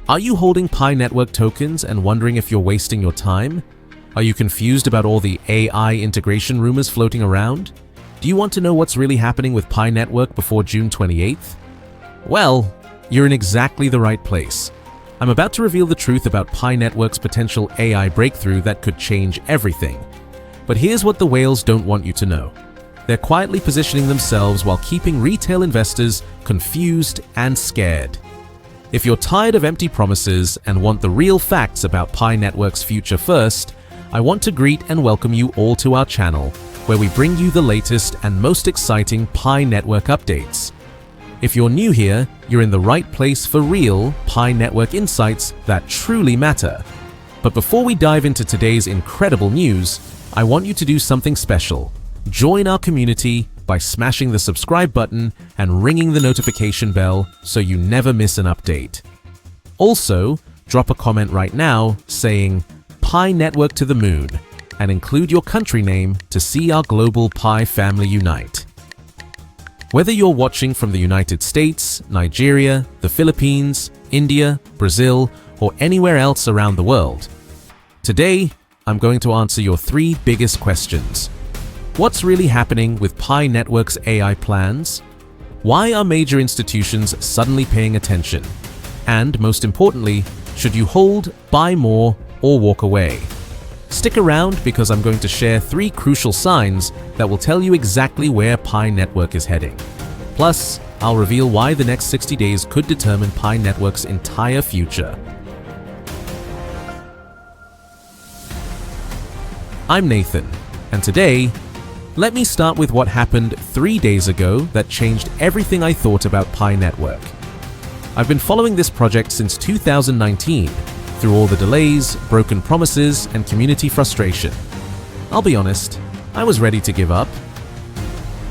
Are you holding Pi Network tokens and wondering if you're wasting your time? Are you confused about all the AI integration rumors floating around? Do you want to know what's really happening with Pi Network before June 28th? Well, you're in exactly the right place. I'm about to reveal the truth about Pi Network's potential AI breakthrough that could change everything. But here's what the whales don't want you to know. They're quietly positioning themselves while keeping retail investors confused and scared. If you're tired of empty promises and want the real facts about Pi Network's future first, I want to greet and welcome you all to our channel, where we bring you the latest and most exciting Pi Network updates. If you're new here, you're in the right place for real Pi Network insights that truly matter. But before we dive into today's incredible news, I want you to do something special. Join our community by smashing the subscribe button and ringing the notification bell so you never miss an update. Also, drop a comment right now saying Pi Network to the moon and include your country name to see our global Pi family unite. Whether you're watching from the United States, Nigeria, the Philippines, India, Brazil, or anywhere else around the world, today I'm going to answer your 3 biggest questions. What's really happening with Pi Network's AI plans? Why are major institutions suddenly paying attention? And most importantly, should you hold, buy more, or walk away? Stick around because I'm going to share 3 crucial signs that will tell you exactly where Pi Network is heading. Plus, I'll reveal why the next 60 days could determine Pi Network's entire future. I'm Nathan, and today, let me start with what happened 3 days ago that changed everything I thought about Pi Network. I've been following this project since 2019, through all the delays, broken promises, and community frustration. I'll be honest, I was ready to give up.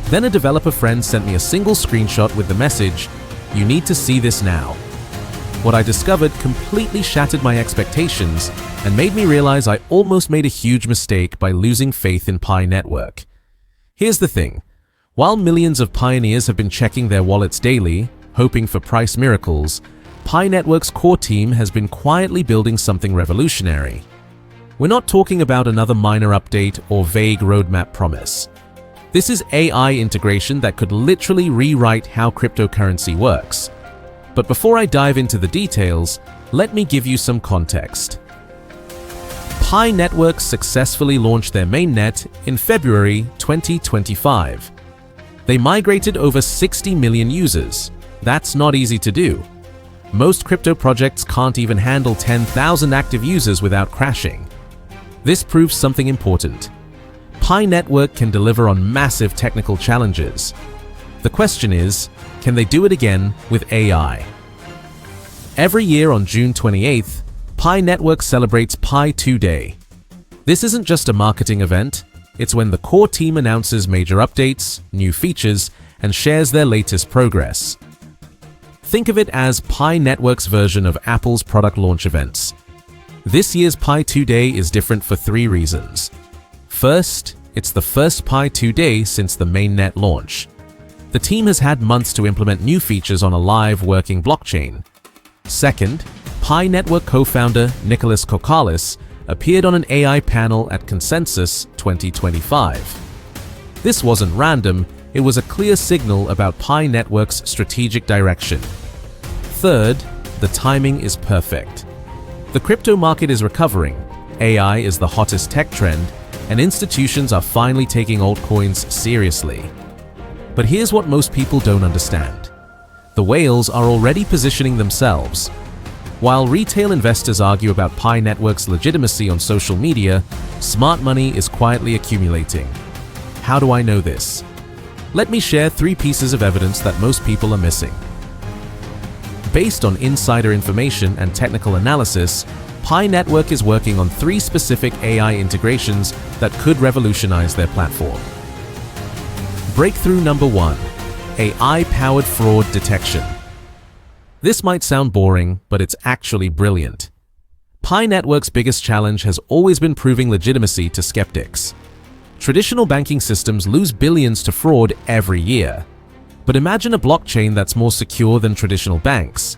Then a developer friend sent me a single screenshot with the message, "You need to see this now." What I discovered completely shattered my expectations and made me realize I almost made a huge mistake by losing faith in Pi Network. Here's the thing. While millions of pioneers have been checking their wallets daily, hoping for price miracles, Pi Network's core team has been quietly building something revolutionary. We're not talking about another minor update or vague roadmap promise. This is AI integration that could literally rewrite how cryptocurrency works. But before I dive into the details, let me give you some context. Pi Network successfully launched their mainnet in February 2025. They migrated over 60 million users. That's not easy to do. Most crypto projects can't even handle 10,000 active users without crashing. This proves something important. Pi Network can deliver on massive technical challenges. The question is, can they do it again with AI? Every year on June 28th, Pi Network celebrates Pi 2 Day. This isn't just a marketing event, it's when the core team announces major updates, new features, and shares their latest progress. Think of it as Pi Network's version of Apple's product launch events. This year's Pi 2 Day is different for 3 reasons. First, it's the first Pi 2 Day since the mainnet launch. The team has had months to implement new features on a live working blockchain. Second, Pi Network co-founder Nicholas Kokalis appeared on an AI panel at Consensus 2025. This wasn't random, it was a clear signal about Pi Network's strategic direction. Third, the timing is perfect. The crypto market is recovering, AI is the hottest tech trend, and institutions are finally taking altcoins seriously. But here's what most people don't understand. The whales are already positioning themselves. While retail investors argue about Pi Network's legitimacy on social media, smart money is quietly accumulating. How do I know this? Let me share 3 pieces of evidence that most people are missing. Based on insider information and technical analysis, Pi Network is working on 3 specific AI integrations that could revolutionize their platform. Breakthrough number 1: AI-powered fraud detection. This might sound boring, but it's actually brilliant. Pi Network's biggest challenge has always been proving legitimacy to skeptics. Traditional banking systems lose billions to fraud every year. But imagine a blockchain that's more secure than traditional banks.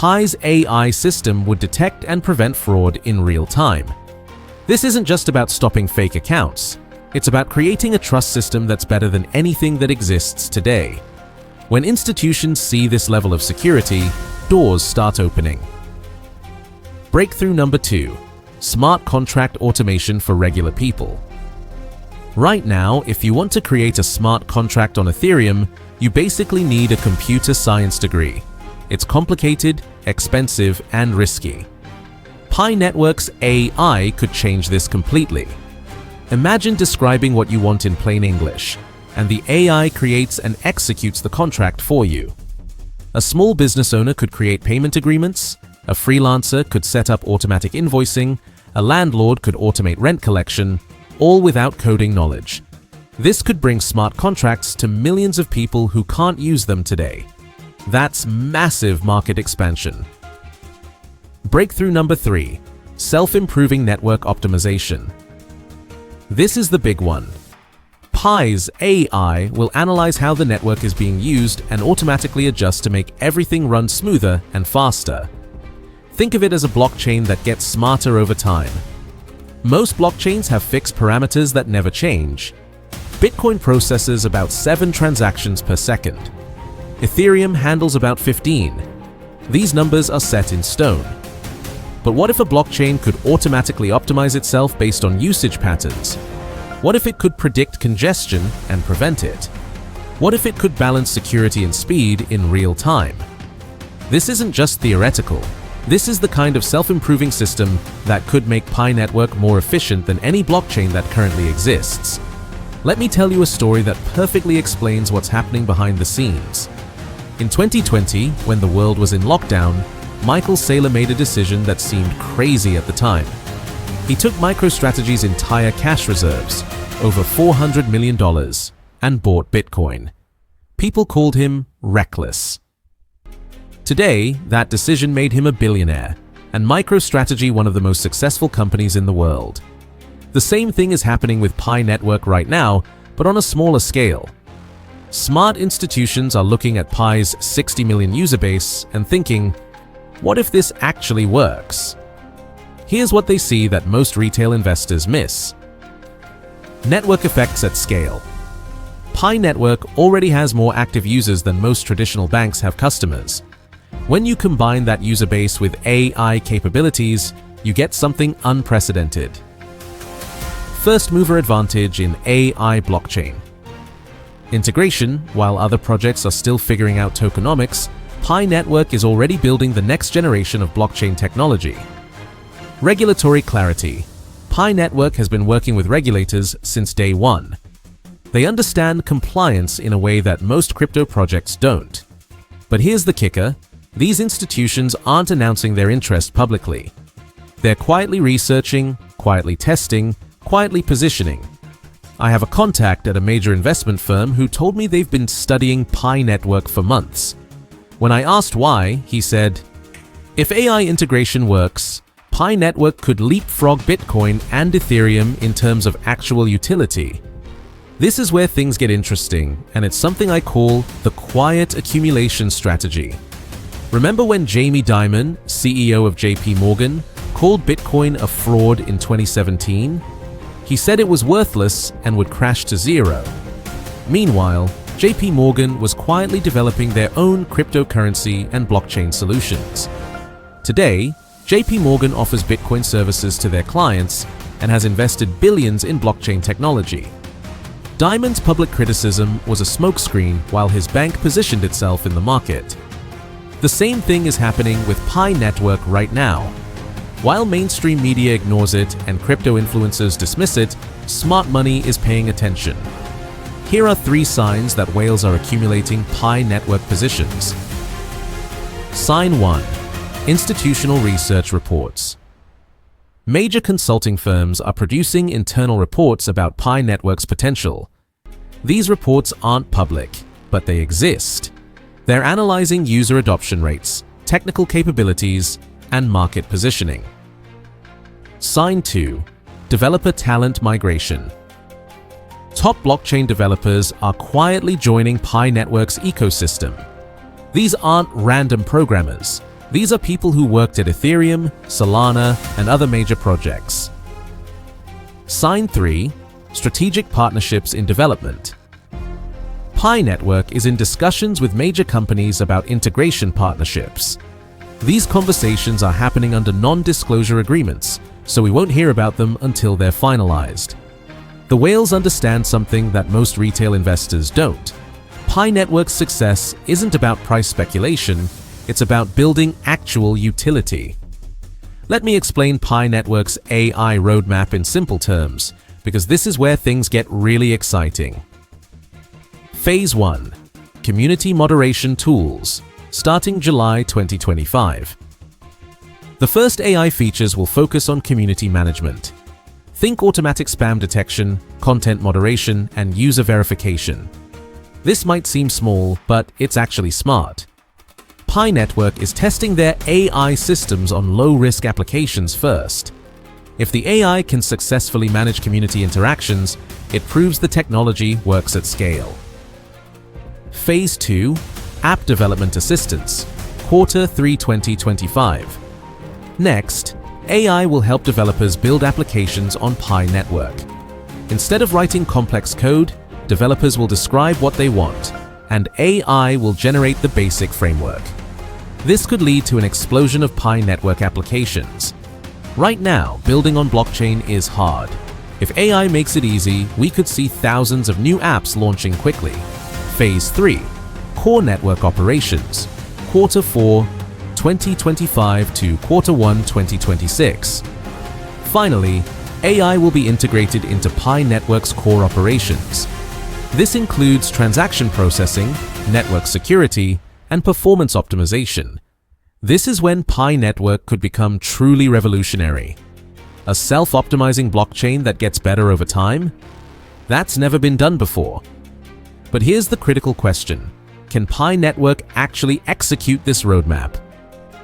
Pi's AI system would detect and prevent fraud in real time. This isn't just about stopping fake accounts. It's about creating a trust system that's better than anything that exists today. When institutions see this level of security, doors start opening. Breakthrough number 2. Smart contract automation for regular people. Right now, if you want to create a smart contract on Ethereum, you basically need a computer science degree. It's complicated, expensive, and risky. Pi Network's AI could change this completely. Imagine describing what you want in plain English, and the AI creates and executes the contract for you. A small business owner could create payment agreements, a freelancer could set up automatic invoicing, a landlord could automate rent collection, all without coding knowledge. This could bring smart contracts to millions of people who can't use them today. That's massive market expansion. Breakthrough number 3. Self-improving network optimization. This is the big one. Pi's AI will analyze how the network is being used and automatically adjust to make everything run smoother and faster. Think of it as a blockchain that gets smarter over time. Most blockchains have fixed parameters that never change. Bitcoin processes about 7 transactions per second. Ethereum handles about 15. These numbers are set in stone. But what if a blockchain could automatically optimize itself based on usage patterns? What if it could predict congestion and prevent it? What if it could balance security and speed in real time? This isn't just theoretical. This is the kind of self-improving system that could make Pi Network more efficient than any blockchain that currently exists. Let me tell you a story that perfectly explains what's happening behind the scenes. In 2020, when the world was in lockdown, Michael Saylor made a decision that seemed crazy at the time. He took MicroStrategy's entire cash reserves, over $400 million, and bought Bitcoin. People called him reckless. Today, that decision made him a billionaire, and MicroStrategy one of the most successful companies in the world. The same thing is happening with Pi Network right now, but on a smaller scale. Smart institutions are looking at Pi's 60 million user base and thinking, what if this actually works? Here's what they see that most retail investors miss. Network effects at scale. Pi Network already has more active users than most traditional banks have customers. When you combine that user base with AI capabilities, you get something unprecedented. First mover advantage in AI blockchain. Integration. While other projects are still figuring out tokenomics, Pi Network is already building the next generation of blockchain technology. Regulatory clarity. Pi Network has been working with regulators since day one. They understand compliance in a way that most crypto projects don't. But here's the kicker. These institutions aren't announcing their interest publicly. They're quietly researching, quietly testing, quietly positioning. I have a contact at a major investment firm who told me they've been studying Pi Network for months. When I asked why, he said, if AI integration works, Pi Network could leapfrog Bitcoin and Ethereum in terms of actual utility. This is where things get interesting, and it's something I call the quiet accumulation strategy. Remember when Jamie Dimon, CEO of JP Morgan, called Bitcoin a fraud in 2017? He said it was worthless and would crash to zero. Meanwhile, JP Morgan was quietly developing their own cryptocurrency and blockchain solutions. Today, JP Morgan offers Bitcoin services to their clients and has invested billions in blockchain technology. Dimon's public criticism was a smokescreen while his bank positioned itself in the market. The same thing is happening with Pi Network right now. While mainstream media ignores it and crypto influencers dismiss it, smart money is paying attention. Here are 3 signs that whales are accumulating Pi Network positions. Sign 1. Institutional research reports. Major consulting firms are producing internal reports about Pi Network's potential. These reports aren't public, but they exist. They're analyzing user adoption rates, technical capabilities, and market positioning. Sign 2. Developer talent migration. Top blockchain developers are quietly joining Pi Network's ecosystem. These aren't random programmers. These are people who worked at Ethereum, Solana, and other major projects. Sign 3. Strategic partnerships in development. Pi Network is in discussions with major companies about integration partnerships. These conversations are happening under non-disclosure agreements, so we won't hear about them until they're finalized. The whales understand something that most retail investors don't. Pi Network's success isn't about price speculation, it's about building actual utility. Let me explain Pi Network's AI roadmap in simple terms, because this is where things get really exciting. Phase 1. Community Moderation Tools, starting July 2025. The first AI features will focus on community management. Think automatic spam detection, content moderation, and user verification. This might seem small, but it's actually smart. Pi Network is testing their AI systems on low-risk applications first. If the AI can successfully manage community interactions, it proves the technology works at scale. Phase 2. App Development Assistance, Q3 2025. Next, AI will help developers build applications on Pi Network. Instead of writing complex code, developers will describe what they want, and AI will generate the basic framework. This could lead to an explosion of Pi Network applications. Right now, building on blockchain is hard. If AI makes it easy, we could see thousands of new apps launching quickly. Phase 3. Core Network Operations, Q4 2025 to Q1 2026. Finally, AI will be integrated into Pi Network's core operations. This includes transaction processing, network security, and performance optimization. This is when Pi Network could become truly revolutionary. A self-optimizing blockchain that gets better over time? That's never been done before. But here's the critical question. Can Pi Network actually execute this roadmap?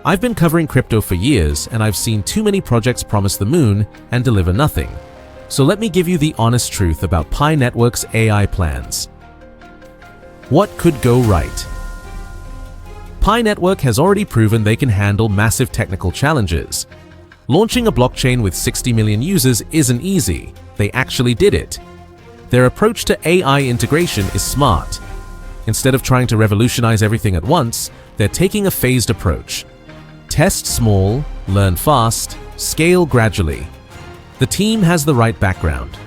I've been covering crypto for years, and I've seen too many projects promise the moon and deliver nothing. So let me give you the honest truth about Pi Network's AI plans. What could go right? Pi Network has already proven they can handle massive technical challenges. Launching a blockchain with 60 million users isn't easy. They actually did it. Their approach to AI integration is smart. Instead of trying to revolutionize everything at once, they're taking a phased approach. Test small, learn fast, scale gradually. The team has the right background.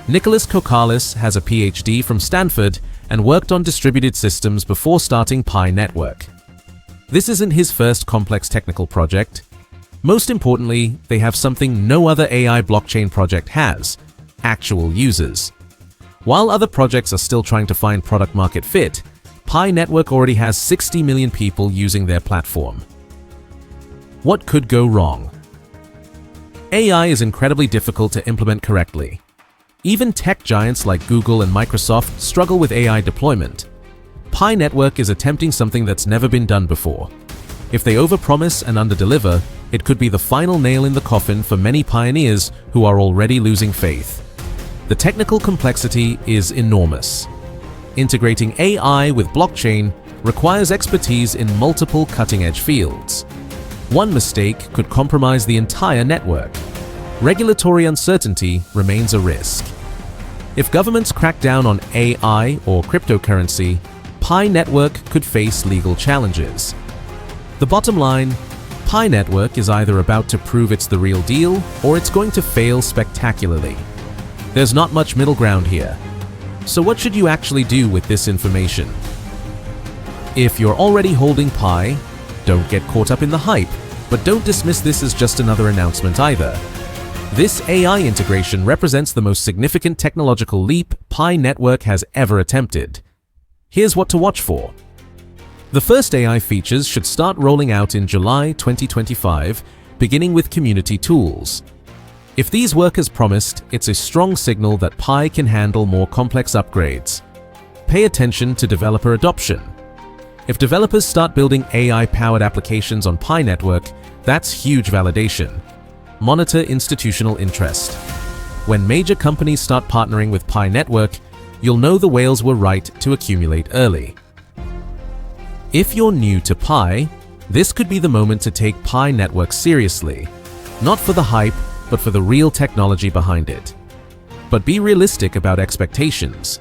Nicholas Kokalis has a PhD from Stanford and worked on distributed systems before starting Pi Network. This isn't his first complex technical project. Most importantly, they have something no other AI blockchain project has: actual users. While other projects are still trying to find product market fit, Pi Network already has 60 million people using their platform. What could go wrong? AI is incredibly difficult to implement correctly. Even tech giants like Google and Microsoft struggle with AI deployment. Pi Network is attempting something that's never been done before. If they overpromise and underdeliver, it could be the final nail in the coffin for many pioneers who are already losing faith. The technical complexity is enormous. Integrating AI with blockchain requires expertise in multiple cutting-edge fields. One mistake could compromise the entire network. Regulatory uncertainty remains a risk. If governments crack down on AI or cryptocurrency, Pi Network could face legal challenges. The bottom line, Pi Network is either about to prove it's the real deal or it's going to fail spectacularly. There's not much middle ground here. So what should you actually do with this information? If you're already holding Pi, don't get caught up in the hype, but don't dismiss this as just another announcement either. This AI integration represents the most significant technological leap Pi Network has ever attempted. Here's what to watch for. The first AI features should start rolling out in July 2025, beginning with community tools. If these work as promised, it's a strong signal that Pi can handle more complex upgrades. Pay attention to developer adoption. If developers start building AI-powered applications on Pi Network, that's huge validation. Monitor institutional interest. When major companies start partnering with Pi Network, you'll know the whales were right to accumulate early. If you're new to Pi, This could be the moment to take Pi Network seriously, not for the hype, but for the real technology behind it. But be realistic about expectations.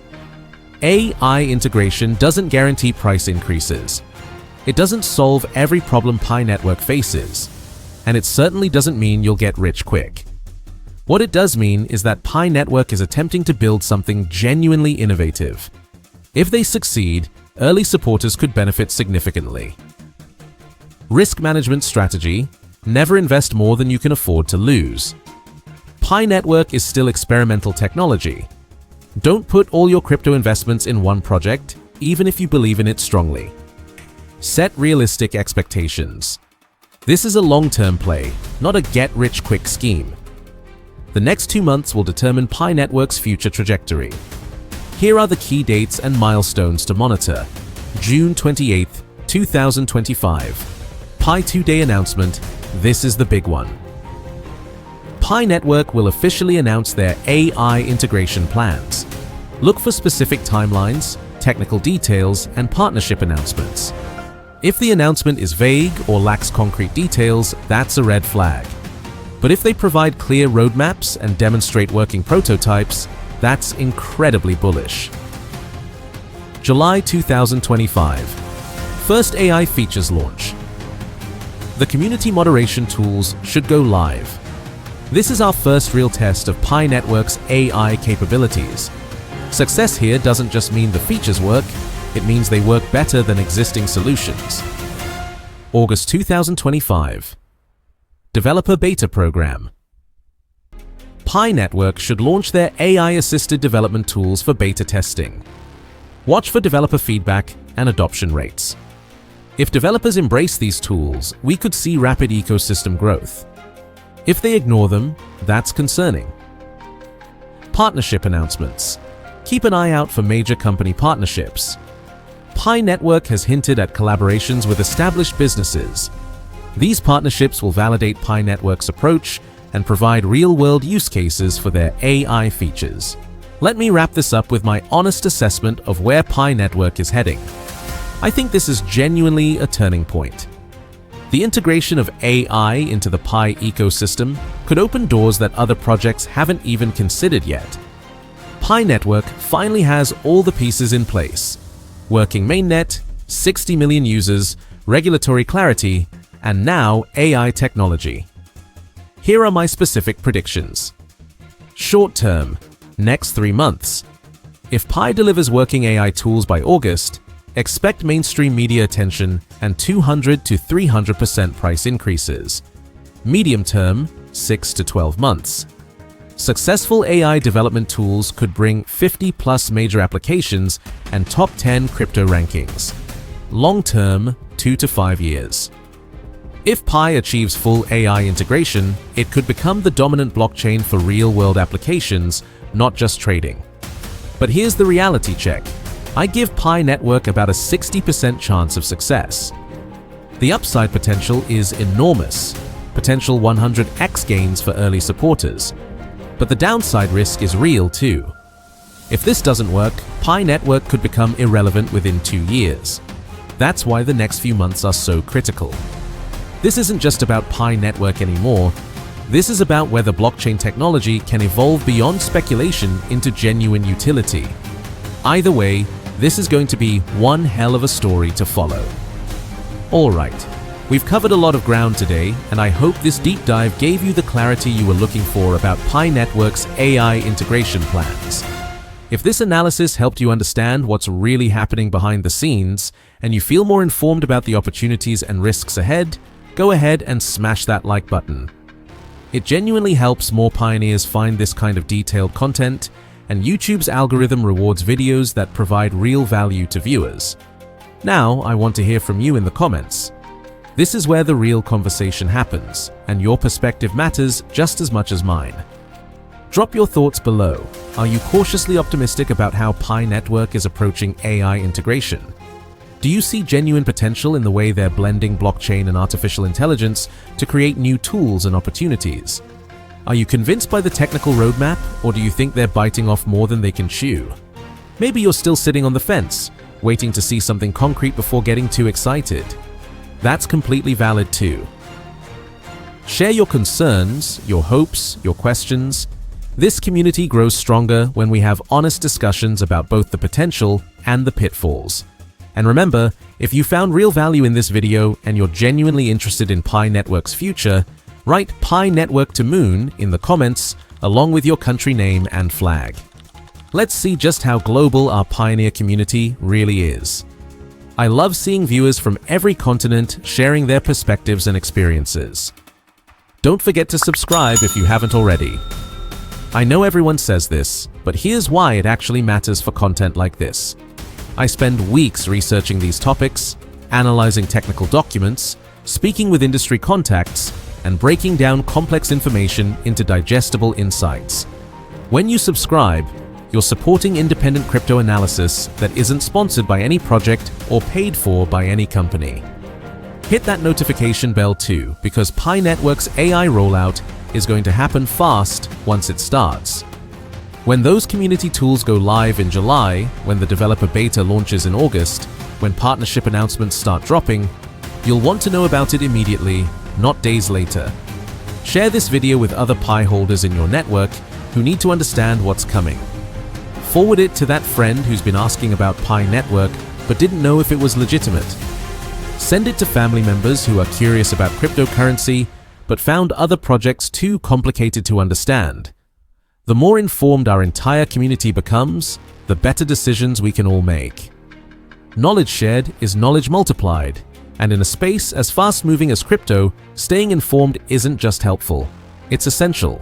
AI integration doesn't guarantee price increases. It doesn't solve every problem Pi Network faces, and it certainly doesn't mean you'll get rich quick. What it does mean is that Pi Network is attempting to build something genuinely innovative. If they succeed, early supporters could benefit significantly. Risk management strategy: never invest more than you can afford to lose. Pi Network is still experimental technology. Don't put all your crypto investments in one project, even if you believe in it strongly. Set realistic expectations. This is a long-term play, not a get-rich-quick scheme. The next 2 months will determine Pi Network's future trajectory. Here are the key dates and milestones to monitor. June 28, 2025. Pi 2-day announcement. This is the big one. Pi Network will officially announce their AI integration plans. Look for specific timelines, technical details, and partnership announcements. If the announcement is vague or lacks concrete details, that's a red flag. But if they provide clear roadmaps and demonstrate working prototypes, that's incredibly bullish. July 2025. First AI features launch. The community moderation tools should go live. This is our first real test of Pi Network's AI capabilities. Success here doesn't just mean the features work, it means they work better than existing solutions. August 2025. Developer Beta Program. Pi Network should launch their AI-assisted development tools for beta testing. Watch for developer feedback and adoption rates. If developers embrace these tools, we could see rapid ecosystem growth. If they ignore them, that's concerning. Partnership announcements. Keep an eye out for major company partnerships. Pi Network has hinted at collaborations with established businesses. These partnerships will validate Pi Network's approach and provide real-world use cases for their AI features. Let me wrap this up with my honest assessment of where Pi Network is heading. I think this is genuinely a turning point. The integration of AI into the Pi ecosystem could open doors that other projects haven't even considered yet. Pi Network finally has all the pieces in place: working mainnet, 60 million users, regulatory clarity, and now AI technology. Here are my specific predictions. Short term, next 3 months. If Pi delivers working AI tools by August, expect mainstream media attention and 200 to 300% price increases. Medium term, 6 to 12 months. Successful AI development tools could bring 50+ major applications and top 10 crypto rankings. Long term, 2 to 5 years. If Pi achieves full AI integration, it could become the dominant blockchain for real-world applications, not just trading. But here's the reality check. I give Pi Network about a 60% chance of success. The upside potential is enormous, potential 100x gains for early supporters. But the downside risk is real too. If this doesn't work, Pi Network could become irrelevant within 2 years. That's why the next few months are so critical. This isn't just about Pi Network anymore. This is about whether blockchain technology can evolve beyond speculation into genuine utility. Either way, this is going to be one hell of a story to follow. Alright, we've covered a lot of ground today, and I hope this deep dive gave you the clarity you were looking for about Pi Network's AI integration plans. If this analysis helped you understand what's really happening behind the scenes, and you feel more informed about the opportunities and risks ahead, go ahead and smash that like button. It genuinely helps more pioneers find this kind of detailed content, and YouTube's algorithm rewards videos that provide real value to viewers. Now, I want to hear from you in the comments. This is where the real conversation happens, and your perspective matters just as much as mine. Drop your thoughts below. Are you cautiously optimistic about how Pi Network is approaching AI integration? Do you see genuine potential in the way they're blending blockchain and artificial intelligence to create new tools and opportunities? Are you convinced by the technical roadmap, or do you think they're biting off more than they can chew? Maybe you're still sitting on the fence, waiting to see something concrete before getting too excited. that's completely valid too. Share your concerns, your hopes, your questions. This community grows stronger when we have honest discussions about both the potential and the pitfalls. And remember, if you found real value in this video and you're genuinely interested in Pi Network's future, write Pi Network to Moon in the comments along with your country name and flag. Let's see just how global our Pioneer community really is. I love seeing viewers from every continent sharing their perspectives and experiences. Don't forget to subscribe if you haven't already. I know everyone says this, but here's why it actually matters for content like this. I spend weeks researching these topics, analyzing technical documents, speaking with industry contacts, and breaking down complex information into digestible insights. When you subscribe, you're supporting independent crypto analysis that isn't sponsored by any project or paid for by any company. Hit that notification bell too, because Pi Network's AI rollout is going to happen fast once it starts. When those community tools go live in July, when the developer beta launches in August, when partnership announcements start dropping, you'll want to know about it immediately, not days later. Share this video with other Pi holders in your network who need to understand what's coming. Forward it to that friend who's been asking about Pi Network but didn't know if it was legitimate. Send it to family members who are curious about cryptocurrency but found other projects too complicated to understand. The more informed our entire community becomes, the better decisions we can all make. Knowledge shared is knowledge multiplied, and in a space as fast-moving as crypto, staying informed isn't just helpful, it's essential.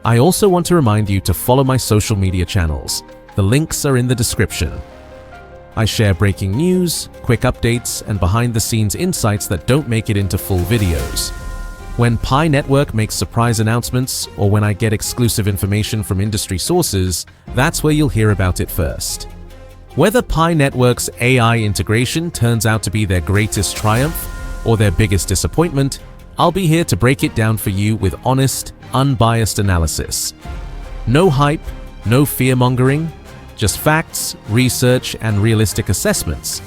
I also want to remind you to follow my social media channels. The links are in the description. I share breaking news, quick updates, and behind-the-scenes insights that don't make it into full videos. When Pi Network makes surprise announcements or when I get exclusive information from industry sources, that's where you'll hear about it first. Whether Pi Network's AI integration turns out to be their greatest triumph or their biggest disappointment, I'll be here to break it down for you with honest, unbiased analysis. No hype, no fear-mongering, just facts, research, and realistic assessments.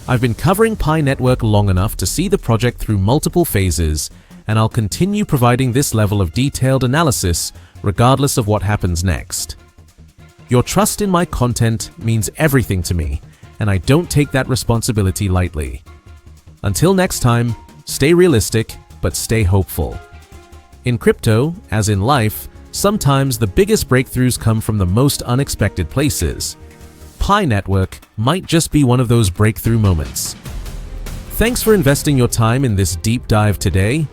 I've been covering Pi Network long enough to see the project through multiple phases, and I'll continue providing this level of detailed analysis regardless of what happens next. Your trust in my content means everything to me, and I don't take that responsibility lightly. Until next time, stay realistic, but stay hopeful. In crypto, as in life, sometimes the biggest breakthroughs come from the most unexpected places. Pi Network might just be one of those breakthrough moments. Thanks for investing your time in this deep dive today.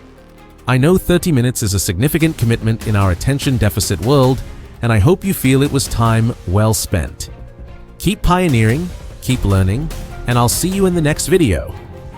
I know 30 minutes is a significant commitment in our attention deficit world, and I hope you feel it was time well spent. Keep pioneering, keep learning, and I'll see you in the next video.